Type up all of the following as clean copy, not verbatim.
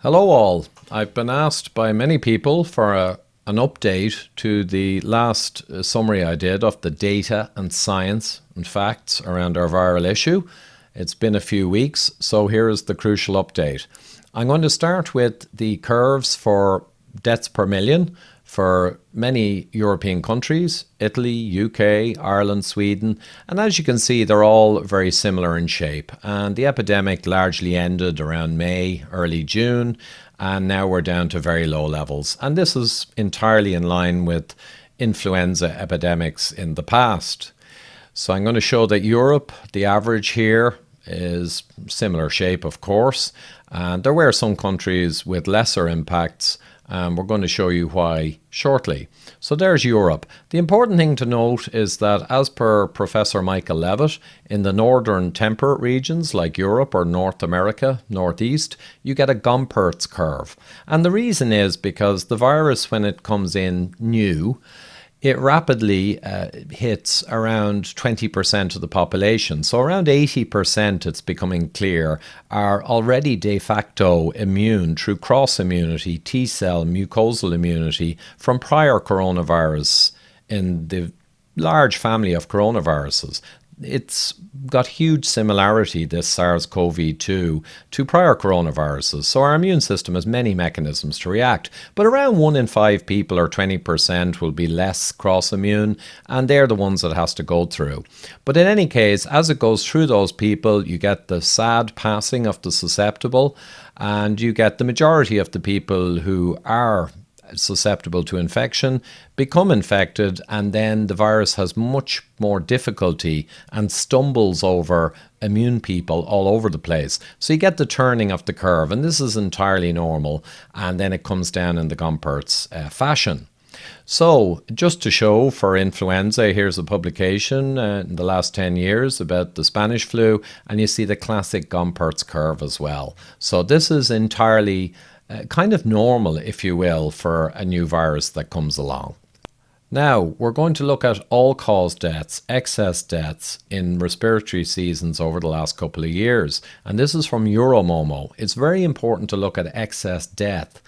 Hello all. I've been asked by many people for an update to the last summary I did of the data and science and facts around our viral issue. It's been a few weeks, so here is the crucial update. I'm going to start with the curves for deaths per million for many European countries, Italy, UK, Ireland, Sweden, and as you can see, they're all very similar in shape. And the epidemic largely ended around May, early June, and now we're down to very low levels. And this is entirely in line with influenza epidemics in the past. So I'm going to show that Europe, the average here is similar shape, of course, and there were some countries with lesser impacts, and we're going to show you why shortly. So there's Europe. The important thing to note is that, as per Professor Michael Levitt, in the northern temperate regions like Europe or North America, Northeast, you get a Gompertz curve. And the reason is because the virus, when it comes in new, it rapidly hits around 20% of the population. So around 80%, it's becoming clear, are already de facto immune through cross-immunity, T-cell mucosal immunity from prior coronavirus in the large family of coronaviruses. It's got huge similarity, this SARS-CoV-2, to prior coronaviruses. So our immune system has many mechanisms to react. But around 1 in 5 people, or 20%, will be less cross-immune, and they're the ones it has to go through. But in any case, as it goes through those people, you get the sad passing of the susceptible, and you get the majority of the people who are susceptible to infection become infected, and then the virus has much more difficulty and stumbles over immune people all over the place. So you get the turning of the curve, and this is entirely normal, and then it comes down in the Gompertz fashion. So just to show for influenza, here's a publication in the last 10 years about the Spanish flu, and you see the classic Gompertz curve as well. So this is entirely kind of normal, if you will, for a new virus that comes along. Now, we're going to look at all-cause deaths, excess deaths in respiratory seasons over the last couple of years. And this is from Euromomo. It's very important to look at excess death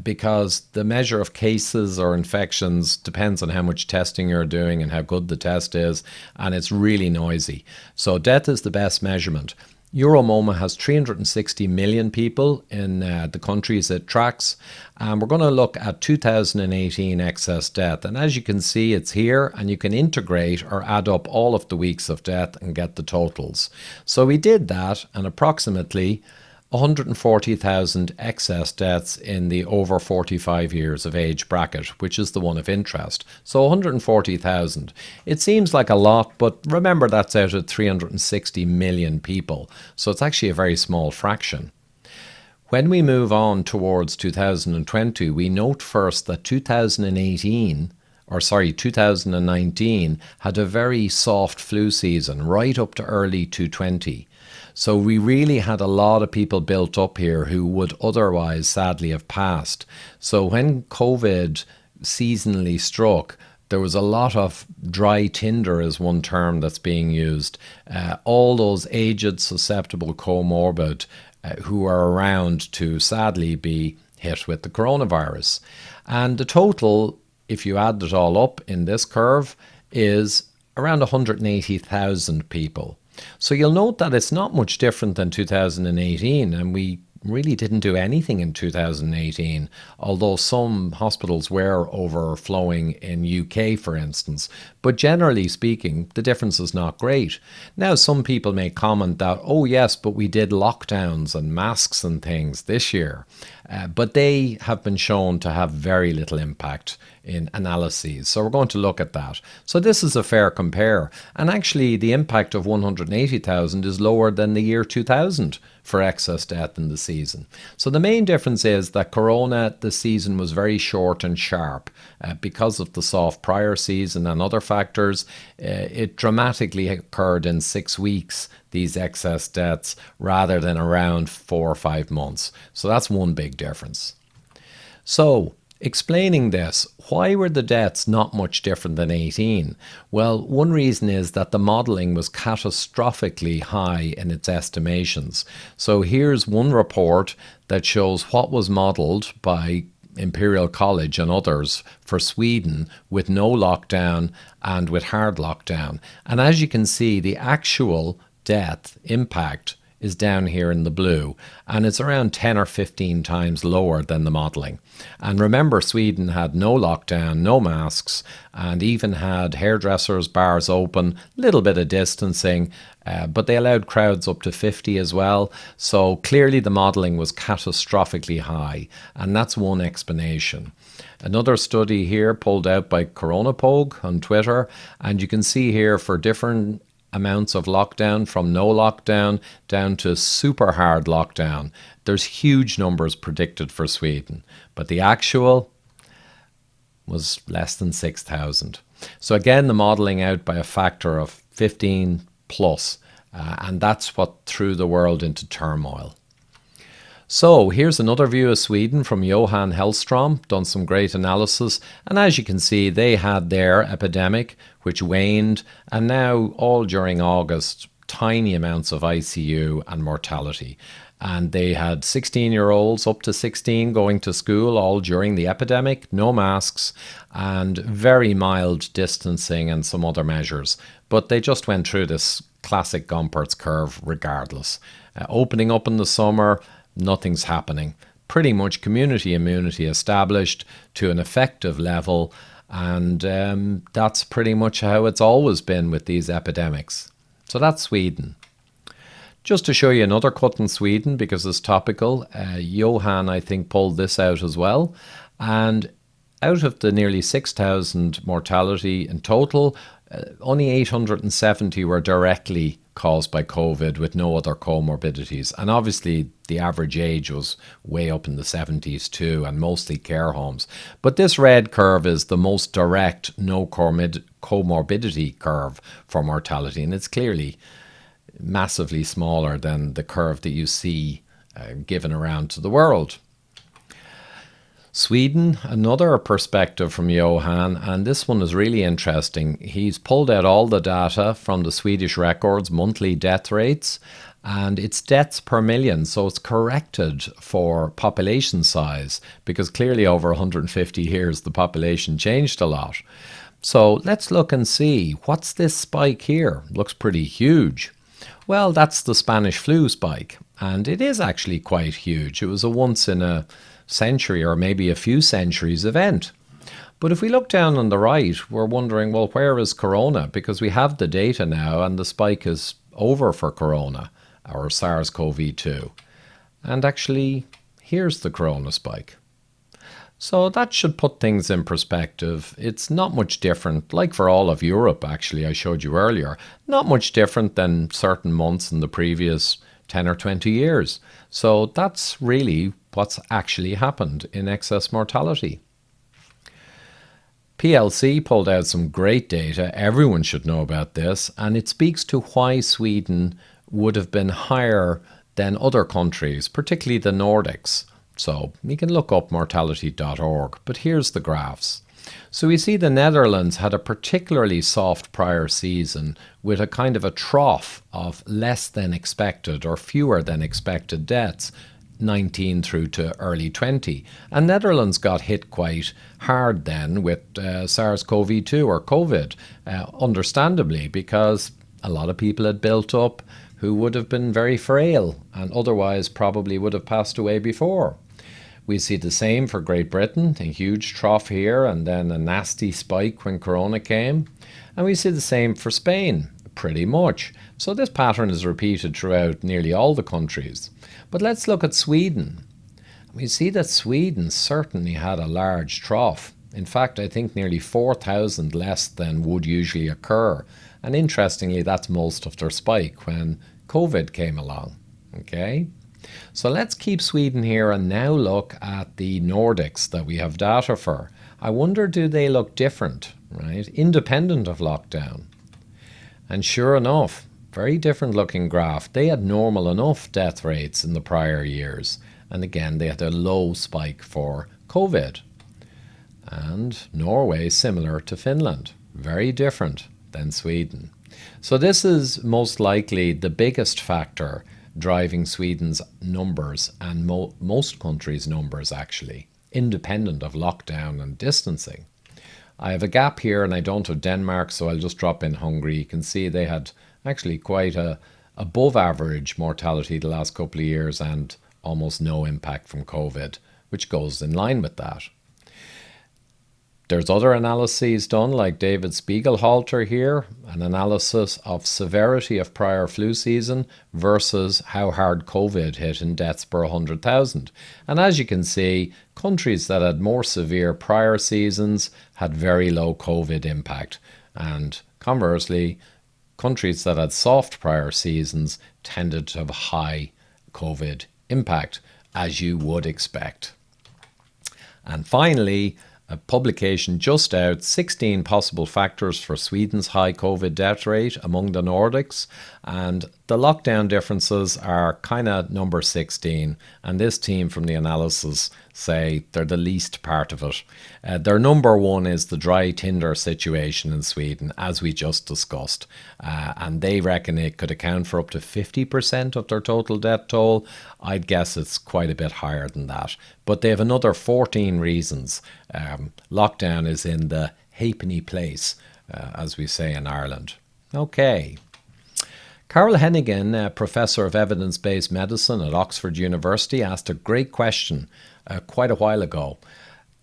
because the measure of cases or infections depends on how much testing you're doing and how good the test is, and it's really noisy. So death is the best measurement. Euromomo has 360 million people in the countries it tracks, and we're going to look at 2018 excess death. And as you can see, it's here, and you can integrate or add up all of the weeks of death and get the totals. So we did that, and approximately 140,000 excess deaths in the over 45 years of age bracket, which is the one of interest. So 140,000. It seems like a lot, but remember that's out of 360 million people. So it's actually a very small fraction. When we move on towards 2020, we note first that 2019 had a very soft flu season right up to early 2020. So we really had a lot of people built up here who would otherwise sadly have passed. So when COVID seasonally struck, there was a lot of dry tinder is one term that's being used. All those aged, susceptible, comorbid who are around to sadly be hit with the coronavirus. And the total, if you add it all up in this curve, is around 180,000 people. So you'll note that it's not much different than 2018, and we really didn't do anything in 2018, although some hospitals were overflowing in UK, for instance. But generally speaking, the difference is not great. Now, some people may comment that, oh yes, but we did lockdowns and masks and things this year. But they have been shown to have very little impact in analyses. So we're going to look at that. So this is a fair compare. And actually, the impact of 180,000 is lower than the year 2000 for excess death in the season. So the main difference is that Corona, the season was very short and sharp because of the soft prior season and other factors. It dramatically occurred in 6 weeks, these excess deaths, rather than around 4 or 5 months. So that's one big difference. So Explaining this, why were the deaths not much different than 18? Well, one reason is that the modelling was catastrophically high in its estimations. So here's one report that shows what was modelled by Imperial College and others for Sweden with no lockdown and with hard lockdown. And as you can see, the actual death impact is down here in the blue, and it's around 10 or 15 times lower than the modelling. And remember, Sweden had no lockdown, no masks, and even had hairdressers, bars open, little bit of distancing, but they allowed crowds up to 50 as well. So clearly the modelling was catastrophically high, and that's one explanation. Another study here pulled out by CoronaPogue on Twitter, and you can see here for different amounts of lockdown, from no lockdown down to super hard lockdown, there's huge numbers predicted for Sweden, but the actual was less than 6,000. So again, the modelling out by a factor of 15 plus, and that's what threw the world into turmoil. So here's another view of Sweden from Johan Hellstrom, done some great analysis, and as you can see, they had their epidemic which waned, and now all during August, tiny amounts of ICU and mortality. And they had 16-year-olds up to 16 going to school all during the epidemic, no masks, and very mild distancing and some other measures. But they just went through this classic Gompertz curve regardless. Opening up in the summer, nothing's happening. Pretty much community immunity established to an effective level, and that's pretty much how it's always been with these epidemics. So that's Sweden. Just to show you another cut in Sweden, because it's topical, Johan, I think, pulled this out as well. And out of the nearly 6,000 mortality in total, only 870 were directly caused by COVID with no other comorbidities. And obviously the average age was way up in the 70s too, and mostly care homes. But this red curve is the most direct no comorbidity curve for mortality, and it's clearly massively smaller than the curve that you see given around to the world. Sweden, another perspective from Johan, and this one is really interesting. He's pulled out all the data from the Swedish records, monthly death rates, and it's deaths per million, so it's corrected for population size, because clearly over 150 years the population changed a lot. So let's look and see, what's this spike here? Looks pretty huge. Well, that's the Spanish flu spike, and it is actually quite huge. It was a once in a century or maybe a few centuries event. But if we look down on the right, we're wondering, well, where is corona? Because we have the data now and the spike is over for corona, or SARS-CoV-2. And actually, here's the corona spike. So that should put things in perspective. It's not much different, like for all of Europe, actually, I showed you earlier, not much different than certain months in the previous 10 or 20 years. So that's really what's actually happened in excess mortality. PLC pulled out some great data. Everyone should know about this, and it speaks to why Sweden would have been higher than other countries, particularly the Nordics. So you can look up mortality.org, but here's the graphs. So we see the Netherlands had a particularly soft prior season with a kind of a trough of less than expected or fewer than expected deaths, 19 through to early 20. And Netherlands got hit quite hard then with SARS-CoV-2 or COVID, understandably, because a lot of people had built up who would have been very frail and otherwise probably would have passed away before. We see the same for Great Britain, a huge trough here and then a nasty spike when Corona came. And we see the same for Spain, pretty much. So this pattern is repeated throughout nearly all the countries. But let's look at Sweden. We see that Sweden certainly had a large trough. In fact, I think nearly 4,000 less than would usually occur. And interestingly, that's most of their spike when COVID came along. Okay? So let's keep Sweden here and now look at the Nordics that we have data for. I wonder, do they look different, right? Independent of lockdown. And sure enough, very different looking graph. They had normal enough death rates in the prior years. And again, they had a low spike for COVID. and Norway similar to Finland, very different than Sweden. So this is most likely the biggest factor driving Sweden's numbers and most countries' numbers actually, independent of lockdown and distancing. I have a gap here and I don't have Denmark, so I'll just drop in Hungary. You can see they had actually quite a above average mortality the last couple of years and almost no impact from COVID, which goes in line with that. There's other analyses done, like David Spiegelhalter here, an analysis of severity of prior flu season versus how hard COVID hit in deaths per 100,000. And as you can see, countries that had more severe prior seasons had very low COVID impact. And conversely, countries that had soft prior seasons tended to have high COVID impact, as you would expect. And finally, a publication just out, 16 possible factors for Sweden's high COVID death rate among the Nordics. And the lockdown differences are kind of number 16. And this team from the analysis say they're the least part of it. Their number one is the dry tinder situation in Sweden, as we just discussed. And they reckon it could account for up to 50% of their total death toll. I'd guess it's quite a bit higher than that. But they have another 14 reasons. Lockdown is in the halfpenny place, as we say in Ireland. Okay. Carol Hennigan, Professor of Evidence-Based Medicine at Oxford University, asked a great question quite a while ago.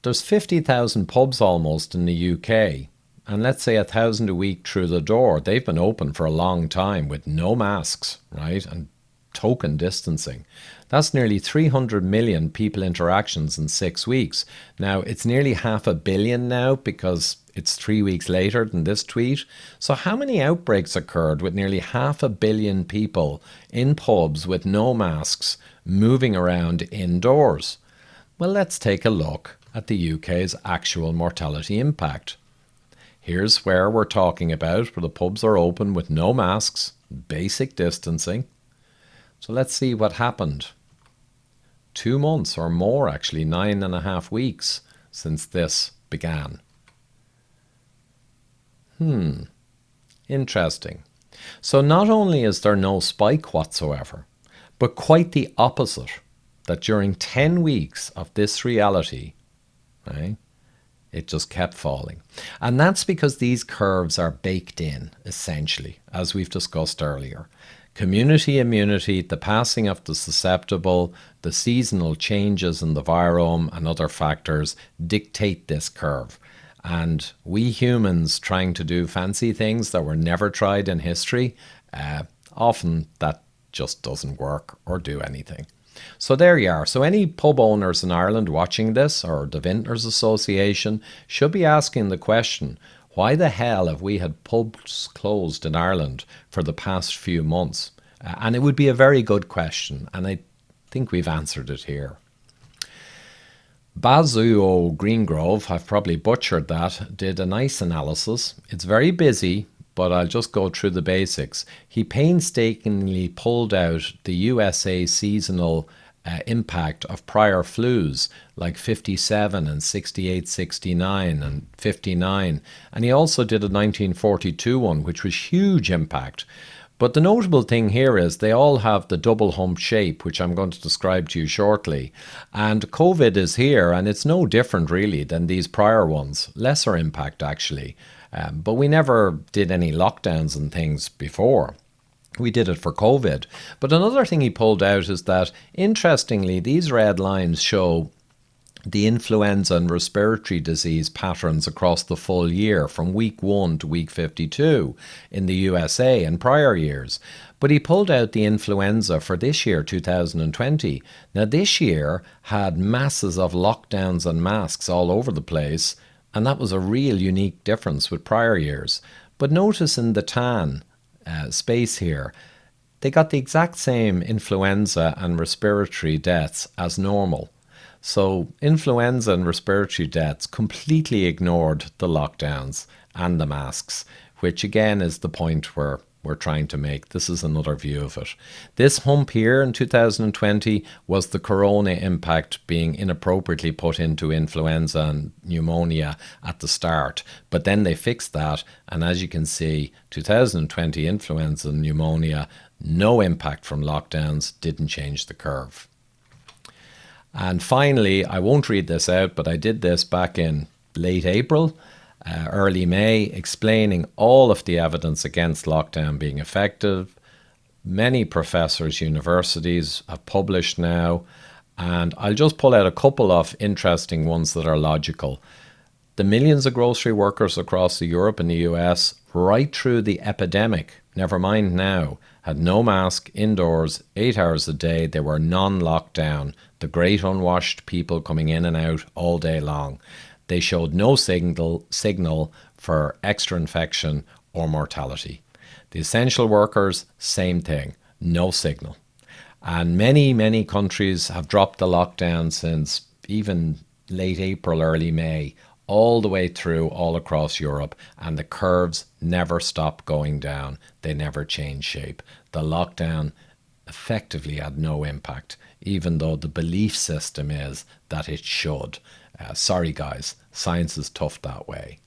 There's 50,000 pubs almost in the UK, and let's say 1,000 a week through the door. They've been open for a long time with no masks, right, and token distancing. That's nearly 300 million people interactions in 6 weeks. Now, it's nearly 500 million now because it's 3 weeks later than this tweet. So how many outbreaks occurred with nearly 500 million people in pubs with no masks moving around indoors? Well, let's take a look at the UK's actual mortality impact. Here's where we're talking about where the pubs are open with no masks, basic distancing. So let's see what happened. 2 months or more, actually, 9.5 weeks since this began. Interesting. So not only is there no spike whatsoever, but quite the opposite, that during 10 weeks of this reality, right, it just kept falling. And that's because these curves are baked in, essentially, as we've discussed earlier. Community immunity, the passing of the susceptible, the seasonal changes in the virome and other factors dictate this curve. And we humans trying to do fancy things that were never tried in history, often that just doesn't work or do anything. So there you are. So any pub owners in Ireland watching this, or the Vintners Association, should be asking the question, why the hell have we had pubs closed in Ireland for the past few months? And it would be a very good question, and I think we've answered it here. Bazuo Greengrove, I've probably butchered that, did a nice analysis. It's very busy, but I'll just go through the basics. He painstakingly pulled out the USA seasonal impact of prior flus like 57 and 68, 69 and 59. And he also did a 1942 one, which was huge impact. But the notable thing here is they all have the double hump shape, which I'm going to describe to you shortly. And COVID is here, and it's no different really than these prior ones. Lesser impact, actually. But we never did any lockdowns and things before. We did it for COVID. But another thing he pulled out is that, interestingly, these red lines show the influenza and respiratory disease patterns across the full year from week 1 to week 52 in the USA and prior years. But he pulled out the influenza for this year, 2020. Now, this year had masses of lockdowns and masks all over the place, and that was a real unique difference with prior years. But notice in the tan space here, they got the exact same influenza and respiratory deaths as normal. So influenza and respiratory deaths completely ignored the lockdowns and the masks, which again is the point where we're trying to make. This is another view of it. This hump here in 2020 was the corona impact being inappropriately put into influenza and pneumonia at the start. But then they fixed that. And as you can see, 2020 influenza and pneumonia, no impact from lockdowns, didn't change the curve. And finally, I won't read this out, but I did this back in late April, early May, explaining all of the evidence against lockdown being effective. Many professors, universities have published now, and I'll just pull out a couple of interesting ones that are logical. The millions of grocery workers across Europe and the US, right through the epidemic, never mind now, had no mask, indoors, 8 hours a day. They were non-lockdown. The great unwashed people coming in and out all day long. They showed no signal for extra infection or mortality. The essential workers, same thing, no signal. And many countries have dropped the lockdown since even late April, early May, all the way through all across Europe, and the curves never stop going down. They never change shape. The lockdown effectively had no impact, even though the belief system is that it should. Sorry guys, science is tough that way.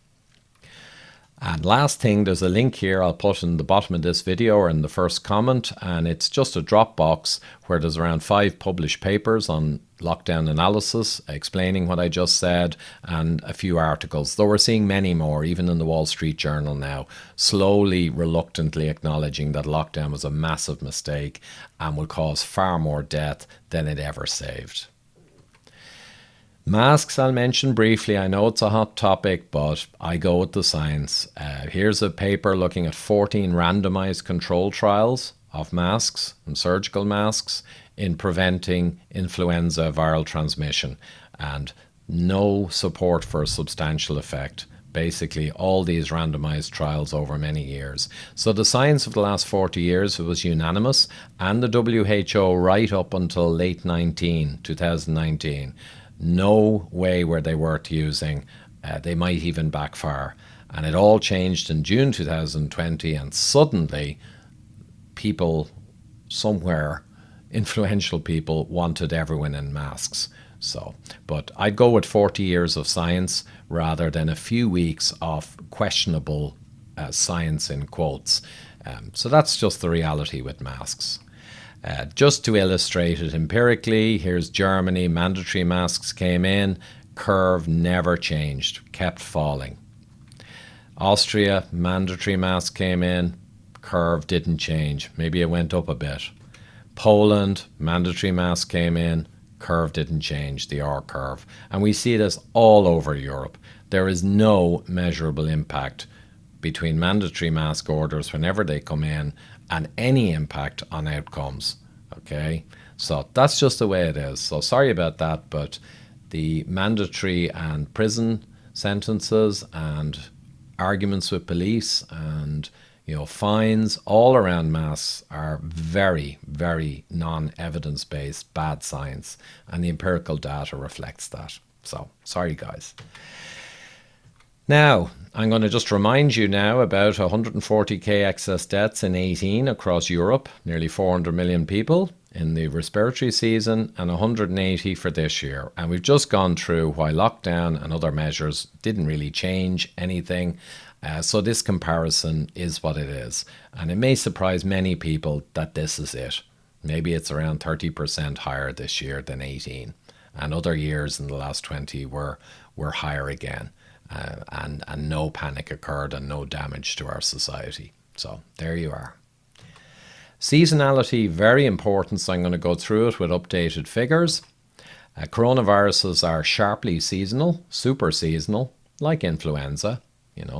And last thing, there's a link here I'll put in the bottom of this video or in the first comment, and it's just a Dropbox where there's around 5 published papers on lockdown analysis explaining what I just said, and a few articles, though we're seeing many more, even in the Wall Street Journal now, slowly, reluctantly acknowledging that lockdown was a massive mistake and will cause far more death than it ever saved. Masks I'll mention briefly. I know it's a hot topic, but I go with the science. Here's a paper looking at 14 randomized control trials of masks and surgical masks in preventing influenza viral transmission, and no support for a substantial effect. Basically, all these randomized trials over many years. So the science of the last 40 years was unanimous, and the WHO right up until late 2019. No way were they worth using. They might even backfire. And it all changed in June 2020, and suddenly people somewhere, influential people, wanted everyone in masks. So, but I'd go with 40 years of science rather than a few weeks of questionable science in quotes. So that's just the reality with masks. Just to illustrate it empirically, here's Germany, mandatory masks came in, curve never changed, kept falling. Austria, mandatory mask came in, curve didn't change, maybe it went up a bit. Poland, mandatory mask came in, curve didn't change, the R curve. And we see this all over Europe. There is no measurable impact between mandatory mask orders whenever they come in and any impact on outcomes. Okay, so that's just the way it is. So sorry about that, but the mandatory and prison sentences and arguments with police and fines all around masks are very, very non-evidence based, bad science, and the empirical data reflects that. So sorry guys. Now, I'm going to just remind you now about 140k excess deaths in 18 across Europe, nearly 400 million people in the respiratory season, and 180 for this year. And we've just gone through why lockdown and other measures didn't really change anything. So this comparison is what it is. And it may surprise many people that this is it. Maybe it's around 30% higher this year than 18. And other years in the last 20 were higher again. And no panic occurred and no damage to our society. So there you are. Seasonality, very important, so I'm going to go through it with updated figures. Coronaviruses are sharply seasonal, super seasonal, like influenza.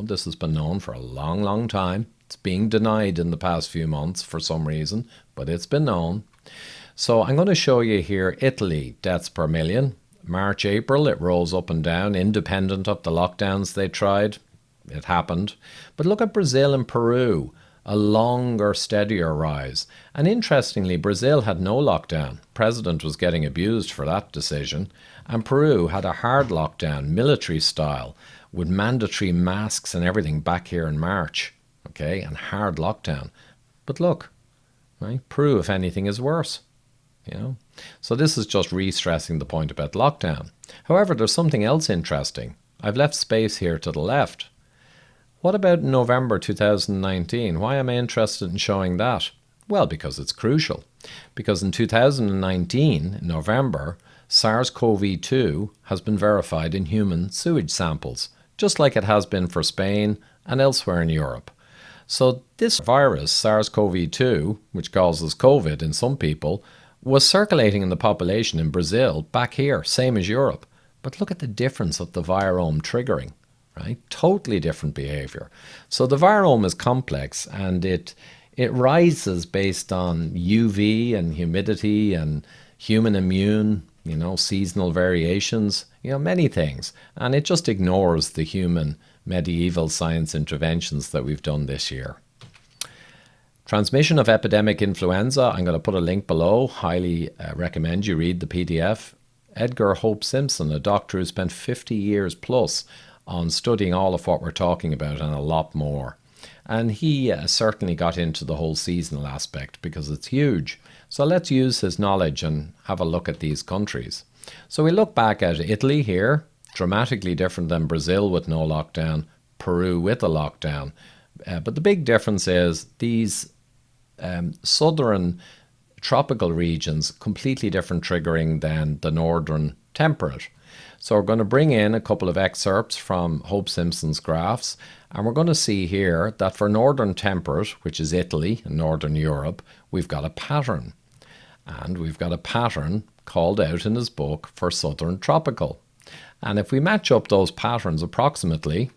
This has been known for a long time. It's being denied in the past few months for some reason, but it's been known. So I'm going to show you here Italy, deaths per million. March, April, it rolls up and down, independent of the lockdowns they tried. It happened. But look at Brazil and Peru, a longer, steadier rise. And interestingly, Brazil had no lockdown. President was getting abused for that decision. And Peru had a hard lockdown, military style, with mandatory masks and everything back here in March. okay, and hard lockdown. But look, right, Peru, if anything, is worse. You know, so this is just re-stressing the point about lockdown. However, there's something else interesting. I've left space here to the left. What about November 2019? Why am I interested in showing that? Well, because it's crucial. Because in 2019, in November, SARS-CoV-2 has been verified in human sewage samples, just like it has been for Spain and elsewhere in Europe. So this virus, SARS-CoV-2, which causes COVID in some people, was circulating in the population in Brazil, back here, same as Europe. But look at the difference of the virome triggering, right? Totally different behavior. So the virome is complex, and it rises based on UV and humidity and human immune, seasonal variations, many things. And it just ignores the human medieval science interventions that we've done this year. Transmission of epidemic influenza, I'm going to put a link below. Highly recommend you read the PDF. Edgar Hope Simpson, a doctor who spent 50 years plus on studying all of what we're talking about and a lot more. And he certainly got into the whole seasonal aspect because it's huge. So let's use his knowledge and have a look at these countries. So we look back at Italy here, dramatically different than Brazil with no lockdown, Peru with a lockdown. But the big difference is these southern tropical regions, completely different triggering than the northern temperate. So we're going to bring in a couple of excerpts from Hope Simpson's graphs, and we're going to see here that for northern temperate, which is Italy and northern Europe, we've got a pattern. And we've got a pattern called out in his book for southern tropical. And if we match up those patterns approximately,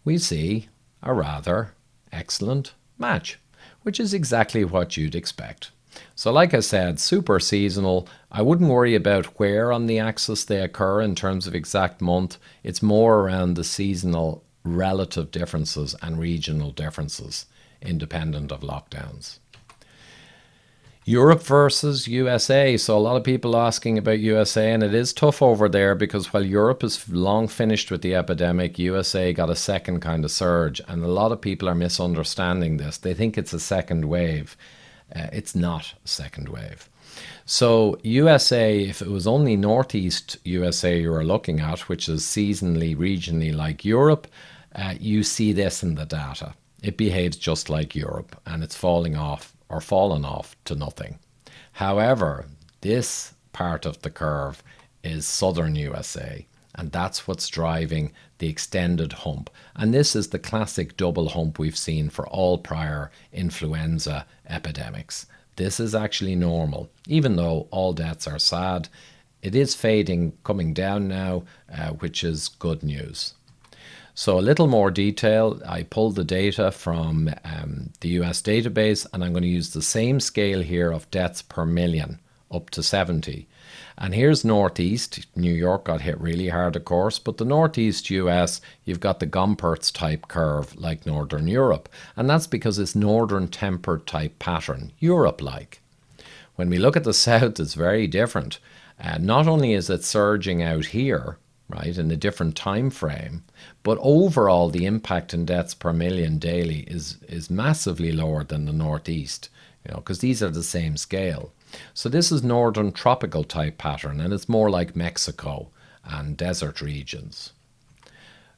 we see a rather excellent match, which is exactly what you'd expect. So like I said, super seasonal. I wouldn't worry about where on the axis they occur in terms of exact month. It's more around the seasonal relative differences and regional differences, independent of lockdowns. Europe versus USA. So a lot of people asking about USA, and it is tough over there because while Europe is long finished with the epidemic, USA got a second kind of surge, and a lot of people are misunderstanding this. They think it's a second wave. It's not a second wave. So USA, if it was only Northeast USA you were looking at, which is seasonally, regionally like Europe, you see this in the data. It behaves just like Europe, and it's falling off or fallen off to nothing. However, this part of the curve is southern USA, and that's what's driving the extended hump. And this is the classic double hump we've seen for all prior influenza epidemics. This is actually normal, even though all deaths are sad. It is fading, coming down now, which is good news. So a little more detail. I pulled the data from the US database, and I'm going to use the same scale here of deaths per million, up to 70. And here's Northeast. New York got hit really hard, of course, but the Northeast US, you've got the Gompertz type curve like Northern Europe. And that's because it's Northern tempered type pattern, Europe-like. When we look at the South, it's very different. Not only is it surging out here, right, in a different time frame, but overall the impact in deaths per million daily is massively lower than the Northeast, because these are the same scale. So this is northern tropical type pattern, and it's more like Mexico and desert regions.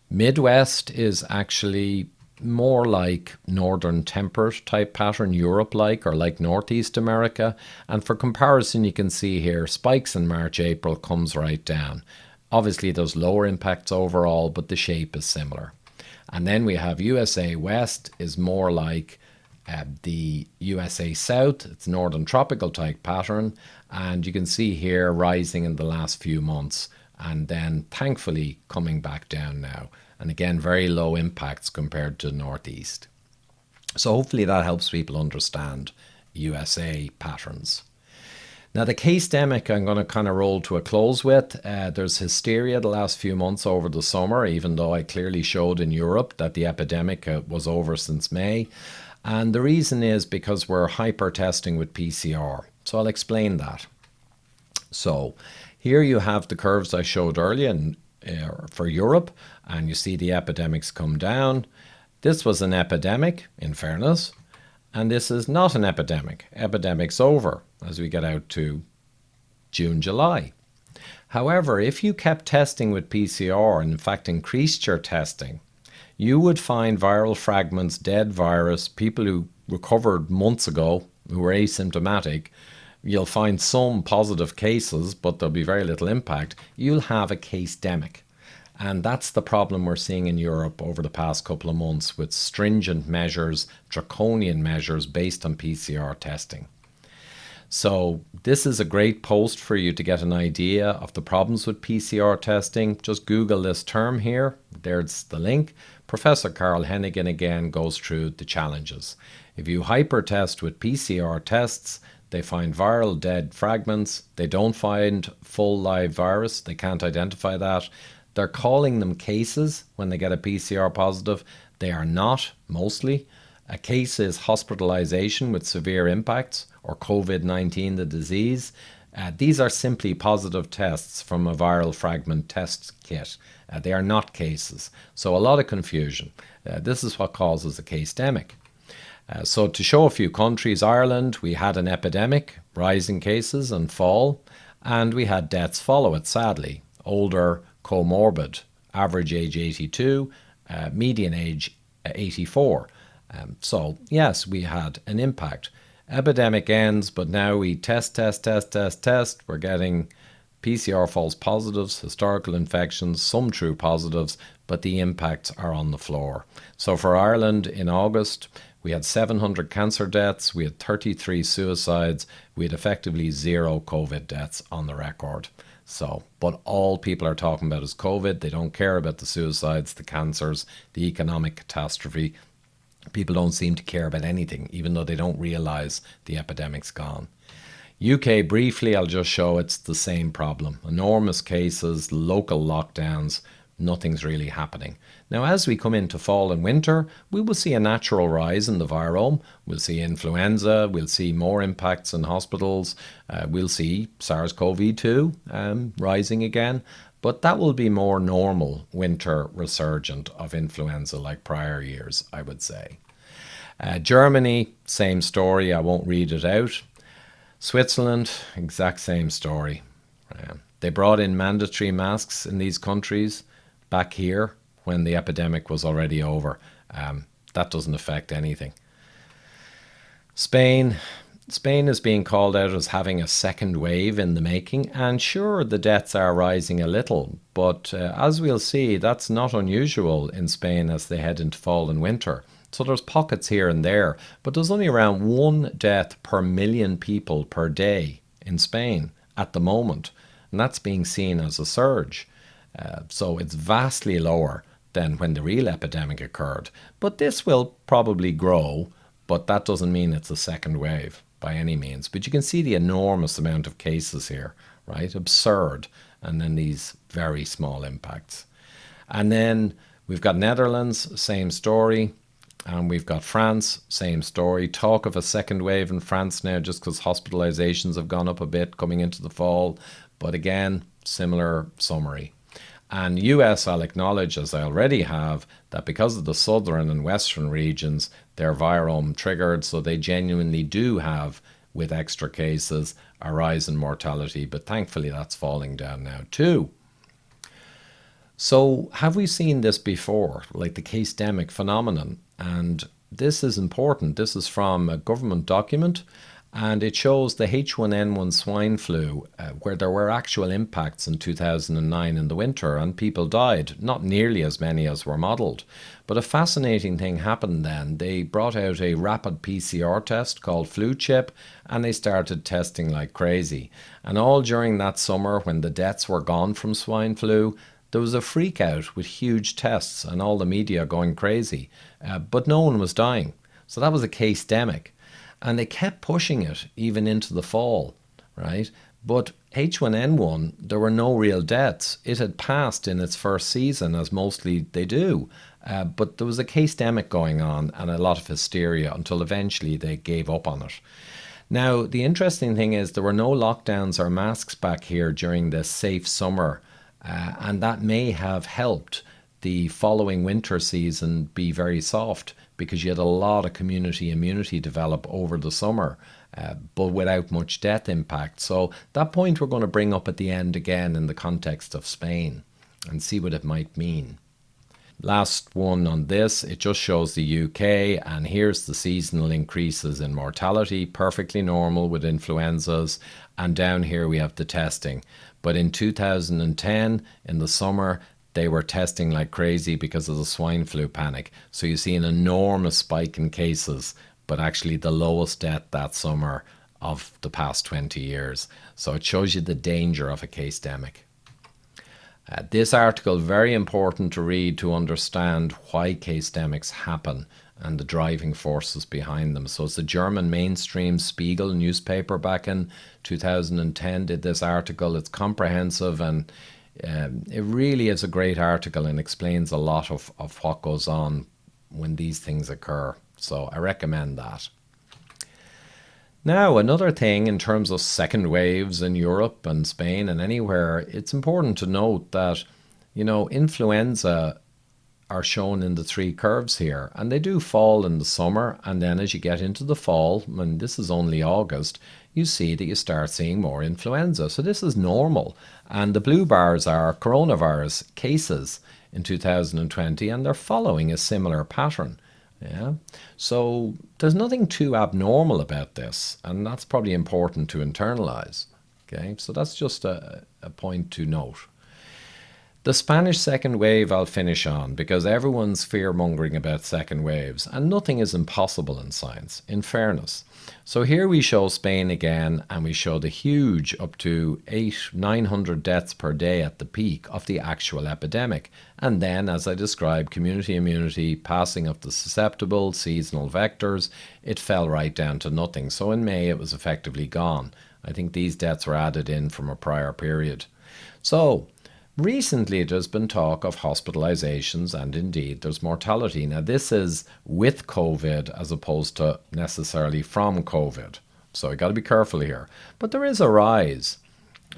Midwest is actually more like northern temperate type pattern, Europe-like, or like Northeast America. And for comparison, you can see here spikes in March, April, comes right down. Obviously, there's lower impacts overall, but the shape is similar. And then we have USA West is more like the USA South. It's northern tropical type pattern. And you can see here rising in the last few months and then thankfully coming back down now. And again, very low impacts compared to Northeast. So hopefully that helps people understand USA patterns. Now the case demic I'm going to kind of roll to a close with. There's hysteria the last few months over the summer, even though I clearly showed in Europe that the epidemic was over since May. And the reason is because we're hyper testing with PCR. So I'll explain that. So here you have the curves I showed earlier for Europe, and you see the epidemics come down. This was an epidemic, in fairness, and this is not an epidemic. Epidemic's over as we get out to June, July. However, if you kept testing with PCR and in fact increased your testing, you would find viral fragments, dead virus, people who recovered months ago who were asymptomatic. You'll find some positive cases, but there'll be very little impact. You'll have a case-demic. And that's the problem we're seeing in Europe over the past couple of months with stringent measures, draconian measures based on PCR testing. So this is a great post for you to get an idea of the problems with PCR testing. Just Google this term here. There's the link. Professor Carl Hennigan again goes through the challenges. If you hypertest with PCR tests, they find viral dead fragments. They don't find full live virus. They can't identify that. They're calling them cases when they get a PCR positive. They are not, mostly. A case is hospitalization with severe impacts, or COVID-19, the disease. These are simply positive tests from a viral fragment test kit. They are not cases. So a lot of confusion. This is what causes a case-demic. So to show a few countries, Ireland, we had an epidemic, rising cases and fall, and we had deaths follow it, sadly. Older, comorbid, average age 82, median age 84. So yes, we had an impact. Epidemic ends, but now we test. We're getting PCR false positives, historical infections, some true positives, but the impacts are on the floor. So for Ireland in August, we had 700 cancer deaths, we had 33 suicides, we had effectively 0 COVID deaths on the record. So, but all people are talking about is COVID. They don't care about the suicides, the cancers, the economic catastrophe. People don't seem to care about anything, even though they don't realise the epidemic's gone. UK, briefly, I'll just show it's the same problem. Enormous cases, local lockdowns, nothing's really happening. Now, as we come into fall and winter, we will see a natural rise in the virome. We'll see influenza, we'll see more impacts in hospitals, we'll see SARS-CoV-2 rising again, but that will be more normal winter resurgent of influenza like prior years, I would say. Germany, same story, I won't read it out. Switzerland, exact same story. They brought in mandatory masks in these countries back here when the epidemic was already over. That doesn't affect anything. Spain is being called out as having a second wave in the making, and sure, the deaths are rising a little, but as we'll see, that's not unusual in Spain as they head into fall and winter. So there's pockets here and there, but there's only around 1 death per million people per day in Spain at the moment, and that's being seen as a surge. So it's vastly lower than when the real epidemic occurred. But this will probably grow, but that doesn't mean it's a second wave by any means. But you can see the enormous amount of cases here, right? Absurd. And then these very small impacts. And then we've got Netherlands, same story. And we've got France, same story. Talk of a second wave in France now just because hospitalizations have gone up a bit coming into the fall. But again, similar summary. And US, I'll acknowledge, as I already have, that because of the southern and western regions, they're virome triggered, so they genuinely do have, with extra cases, a rise in mortality, but thankfully that's falling down now too. So have we seen this before, like the case-demic phenomenon? And this is important. This is from a government document, and it shows the H1N1 swine flu, where there were actual impacts in 2009 in the winter, and people died, not nearly as many as were modelled. But a fascinating thing happened then. They brought out a rapid PCR test called Flu Chip, and they started testing like crazy. And all during that summer, when the deaths were gone from swine flu, there was a freak out with huge tests and all the media going crazy, but no one was dying. So that was a case-demic. And they kept pushing it even into the fall, right? But H1N1, there were no real deaths. It had passed in its first season, as mostly they do. But there was a case-demic going on and a lot of hysteria until eventually they gave up on it. Now, the interesting thing is there were no lockdowns or masks back here during this safe summer. And that may have helped the following winter season be very soft because you had a lot of community immunity develop over the summer, but without much death impact. So that point we're going to bring up at the end again in the context of Spain and see what it might mean. Last one on this, it just shows the UK, and here's the seasonal increases in mortality, perfectly normal with influenzas, and down here we have the testing. But in 2010, in the summer, they were testing like crazy because of the swine flu panic. So you see an enormous spike in cases, but actually the lowest death that summer of the past 20 years. So it shows you the danger of a case-demic. This article, very important to read to understand why case-demics happen and the driving forces behind them. So it's the German mainstream Spiegel newspaper back in 2010 did this article. It's comprehensive, and it really is a great article and explains a lot of what goes on when these things occur. So I recommend that. Now, another thing in terms of second waves in Europe and Spain and anywhere, it's important to note that, influenza are shown in the three curves here, and they do fall in the summer, and then as you get into the fall, and this is only August, you see that you start seeing more influenza. So this is normal, and the blue bars are coronavirus cases in 2020, and they're following a similar pattern. Yeah, so there's nothing too abnormal about this, and that's probably important to internalize. Okay, so that's just a point to note. The Spanish second wave I'll finish on because everyone's fear-mongering about second waves, and nothing is impossible in science, in fairness. So here we show Spain again, and we show the huge up to 900 deaths per day at the peak of the actual epidemic. And then, as I described, community immunity, passing of the susceptible seasonal vectors, it fell right down to nothing. So in May, it was effectively gone. I think these deaths were added in from a prior period. So recently, there's been talk of hospitalizations, and indeed there's mortality. Now, this is with COVID as opposed to necessarily from COVID. So you got to be careful here. But there is a rise,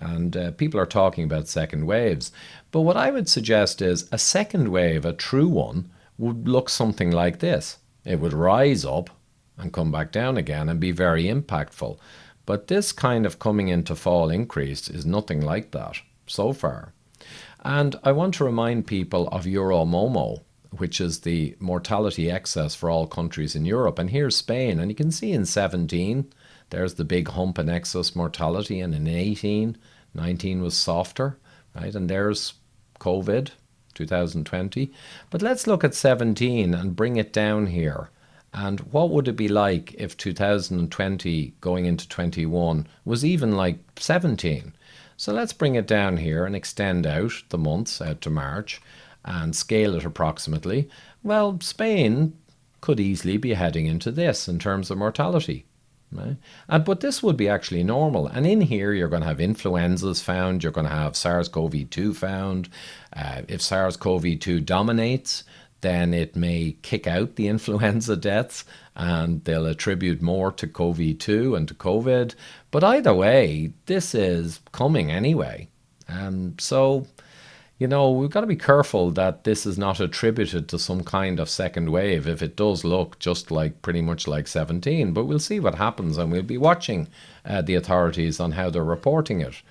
and people are talking about second waves. But what I would suggest is a second wave, a true one, would look something like this. It would rise up and come back down again and be very impactful. But this kind of coming into fall increase is nothing like that so far. And I want to remind people of Euromomo, which is the mortality excess for all countries in Europe. And here's Spain. And you can see in 17, there's the big hump in excess mortality. And in 18, 19 was softer, right? And there's COVID, 2020. But let's look at 17 and bring it down here. And what would it be like if 2020 going into 21 was even like 17? So let's bring it down here and extend out the months out to March and scale it approximately. Well, Spain could easily be heading into this in terms of mortality. Right? But this would be actually normal. And in here, you're going to have influenzas found. You're going to have SARS-CoV-2 found. If SARS-CoV-2 dominates, then it may kick out the influenza deaths and they'll attribute more to COVID-2 and to COVID. But either way, this is coming anyway. So, we've got to be careful that this is not attributed to some kind of second wave if it does look just like pretty much like 17. But we'll see what happens, and we'll be watching the authorities on how they're reporting it.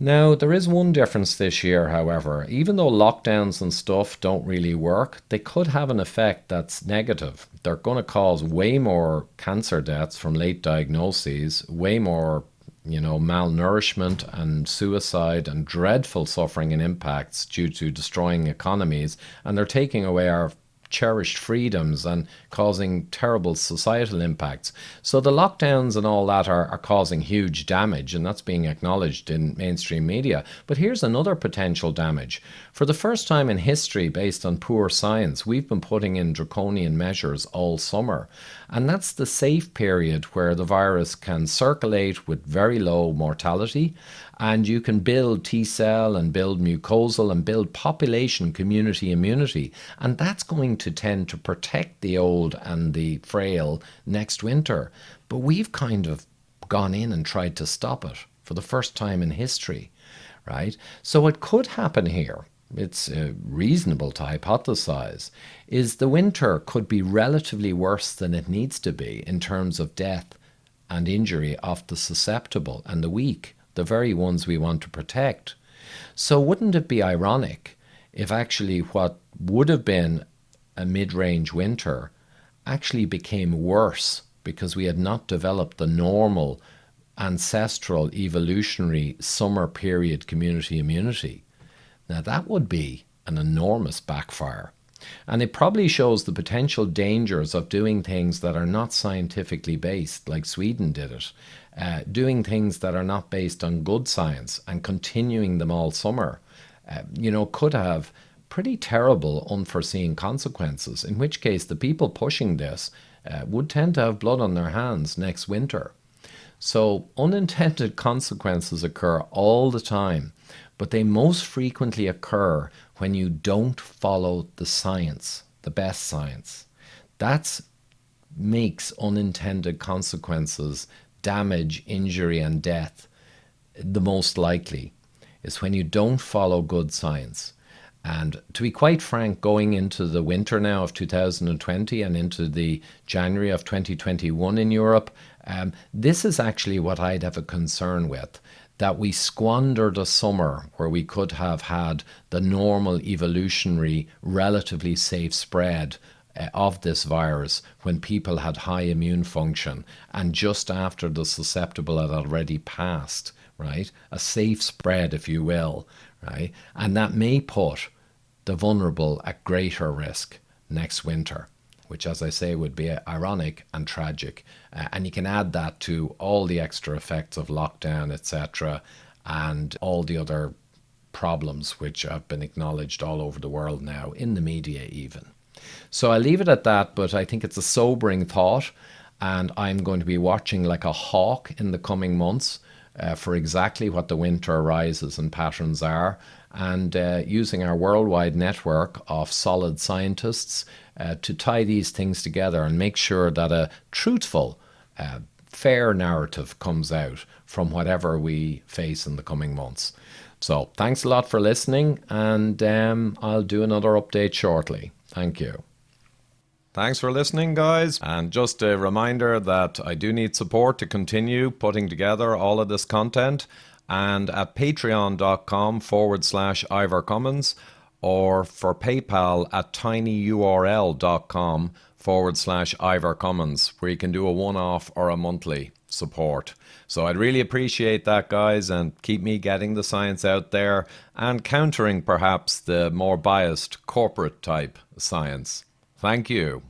Now, there is one difference this year, however. Even though lockdowns and stuff don't really work, they could have an effect that's negative. They're going to cause way more cancer deaths from late diagnoses, way more, malnourishment and suicide and dreadful suffering and impacts due to destroying economies. And they're taking away our cherished freedoms and causing terrible societal impacts. So the lockdowns and all that are causing huge damage, and that's being acknowledged in mainstream media. But here's another potential damage. For the first time in history, based on poor science, we've been putting in draconian measures all summer. And that's the safe period where the virus can circulate with very low mortality, and you can build T-cell and build mucosal and build population community immunity. And that's going to tend to protect the old and the frail next winter. But we've kind of gone in and tried to stop it for the first time in history, right? So it could happen here. it's reasonable to hypothesize, is the winter could be relatively worse than it needs to be in terms of death and injury of the susceptible and the weak, the very ones we want to protect. So, wouldn't it be ironic if actually what would have been a mid range winter actually became worse because we had not developed the normal ancestral evolutionary summer period community immunity? Now, that would be an enormous backfire. And it probably shows the potential dangers of doing things that are not scientifically based, like Sweden did it, doing things that are not based on good science and continuing them all summer, could have pretty terrible unforeseen consequences, in which case the people pushing this would tend to have blood on their hands next winter. So unintended consequences occur all the time, but they most frequently occur when you don't follow the science, the best science. That makes unintended consequences, damage, injury, and death the most likely, is when you don't follow good science. And to be quite frank, going into the winter now of 2020 and into the January of 2021 in Europe, this is actually what I'd have a concern with. That we squandered a summer where we could have had the normal evolutionary, relatively safe spread of this virus when people had high immune function, and just after the susceptible had already passed, right? A safe spread, if you will, right? And that may put the vulnerable at greater risk next winter, which, as I say, would be ironic and tragic. And you can add that to all the extra effects of lockdown, etc., and all the other problems which have been acknowledged all over the world now, in the media even. So I'll leave it at that, but I think it's a sobering thought, and I'm going to be watching like a hawk in the coming months for exactly what the winter arises and patterns are, and using our worldwide network of solid scientists to tie these things together and make sure that a truthful, fair narrative comes out from whatever we face in the coming months. So thanks a lot for listening, and I'll do another update shortly. Thank you. Thanks for listening, guys. And just a reminder that I do need support to continue putting together all of this content. And at patreon.com/Ivor Cummins, or for PayPal at tinyurl.com/Ivor Cummins, where you can do a one-off or a monthly support. So I'd really appreciate that, guys, and keep me getting the science out there and countering perhaps the more biased corporate type science. Thank you.